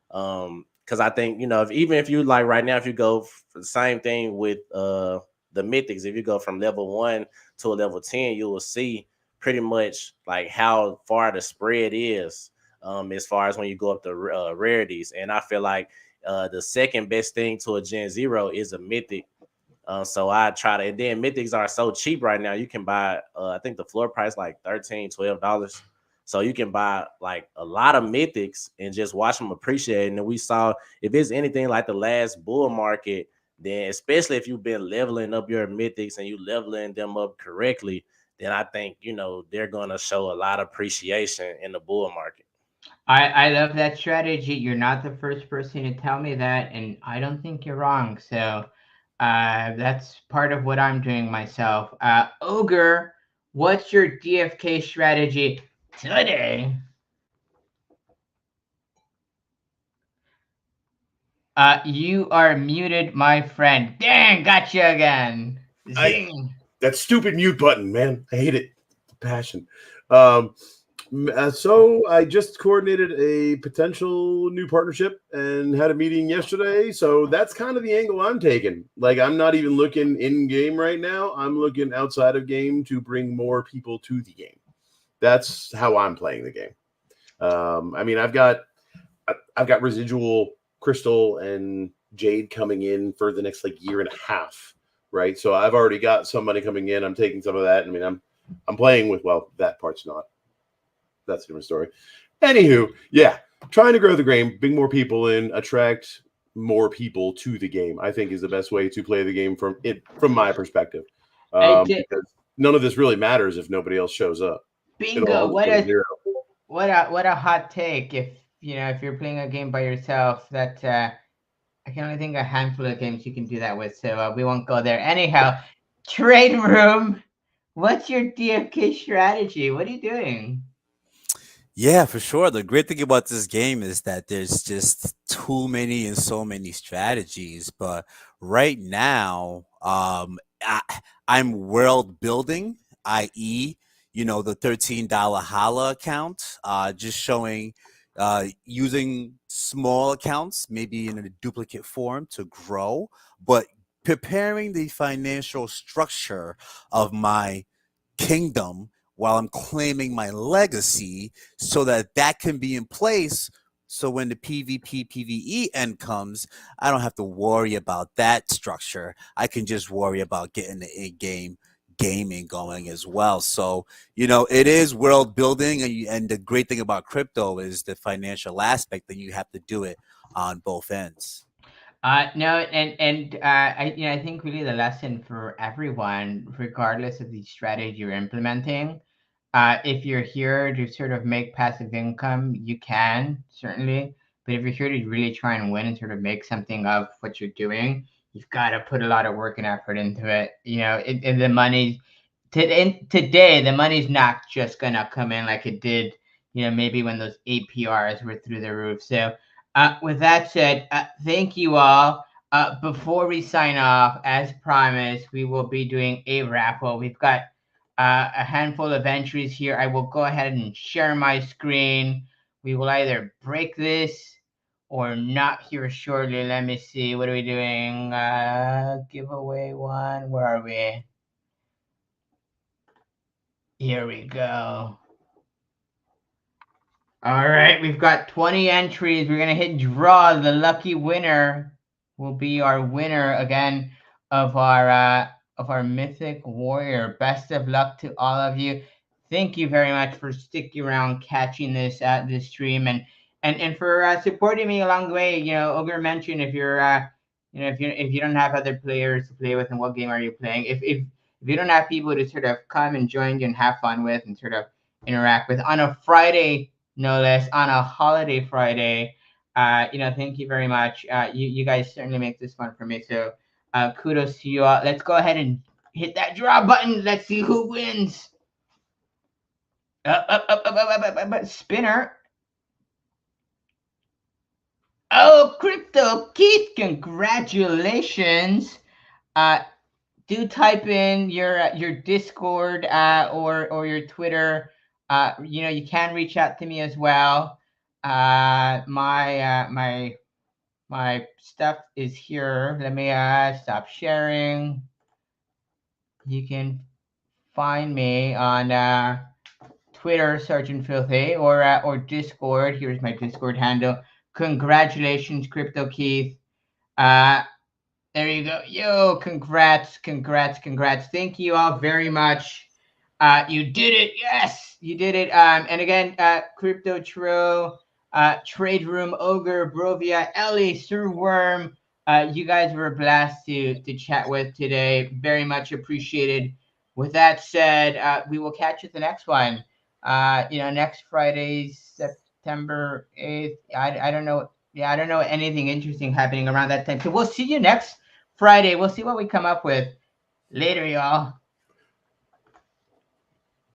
Because I think even if you like right now, if you go for the same thing with the mythics, if you go from level 1 to a level 10, you will see pretty much like how far the spread is as far as when you go up the rarities. And I feel like the second best thing to a Gen Zero is a mythic. So I try to, and then mythics are so cheap right now. You can buy, I think the floor price like $13, $12. So you can buy like a lot of mythics and just watch them appreciate. And we saw if it's anything like the last bull market, then especially if you've been leveling up your mythics and you leveling them up correctly, then I think, they're going to show a lot of appreciation in the bull market. I love that strategy. You're not the first person to tell me that, and I don't think you're wrong. So that's part of what I'm doing myself. Ogre, what's your DFK strategy today? You are muted, my friend. Dang, gotcha again. Zing. That stupid mute button, man. I hate it. Passion. So I just coordinated a potential new partnership and had a meeting yesterday. So that's kind of the angle I'm taking. Like I'm not even looking in game right now. I'm looking outside of game to bring more people to the game. That's how I'm playing the game. I mean, I've got residual crystal and jade coming in for the next like year and a half, right? So I've already got some money coming in. I'm taking some of that. I mean, I'm playing with, well, that part's not. That's a different story. Anywho, yeah, trying to grow the game, bring more people in, attract more people to the game, I think is the best way to play the game from my perspective. Because none of this really matters if nobody else shows up. Bingo! What a hot take. If you're playing a game by yourself, that I can only think a handful of games you can do that with. So we won't go there. Anyhow, Trade Room. What's your DFK strategy? What are you doing? Yeah, for sure. The great thing about this game is that there's just too many and so many strategies. But right now, I'm world building, i.e., the $13 Hala account, just showing using small accounts, maybe in a duplicate form to grow, but preparing the financial structure of my kingdom while I'm claiming my legacy so that can be in place. So when the PvP, PvE end comes, I don't have to worry about that structure. I can just worry about getting the in-game gaming going as well. So, it is world building. And the great thing about crypto is the financial aspect, that you have to do it on both ends. No, and I think really the lesson for everyone, regardless of the strategy you're implementing, if you're here to sort of make passive income, you can certainly, But if you're here to really try and win and sort of make something of what you're doing, you've got to put a lot of work and effort into it. And the money today, the money's not just gonna come in like it did, maybe when those APRs were through the roof. So, with that said, thank you all. Before we sign off, as promised, we will be doing a raffle. We've got a handful of entries here. I will go ahead and share my screen. We will either break this or not here shortly. Let me see. What are we doing? Giveaway one. Where are we? Here we go. All right, we've got 20 entries. We're going to hit draw. The lucky winner will be our winner again of our Mythic Warrior. Best of luck to all of you. Thank you very much for sticking around, catching this stream, and for supporting me along the way. Ogre mentioned if you're if you don't have other players to play with, and what game are you playing? If you don't have people to sort of come and join you and have fun with and sort of interact with on a Friday, no less, on a holiday Friday, thank you very much. You guys certainly make this fun for me. So kudos to you all. Let's go ahead and hit that draw button. Let's see who wins. Spinner. Oh, Crypto Keith, congratulations. Do type in your Discord or your Twitter. You can reach out to me as well. My stuff is here. Let me stop sharing. You can find me on Twitter, Sergeant Filthy, or Discord. Here's my Discord handle. Congratulations, Crypto Keith. There you go. Yo, congrats. Thank you all very much. You did it. Yes, you did it. And again, Crypto Tro, Trade Room, Ogre, Brovia, Ellie, Sir Worm, you guys were a blast to chat with today. Very much appreciated. With that said, we will catch you at the next one. Next Friday, September 8th. I don't know. Yeah, I don't know anything interesting happening around that time. So we'll see you next Friday. We'll see what we come up with. Later, y'all.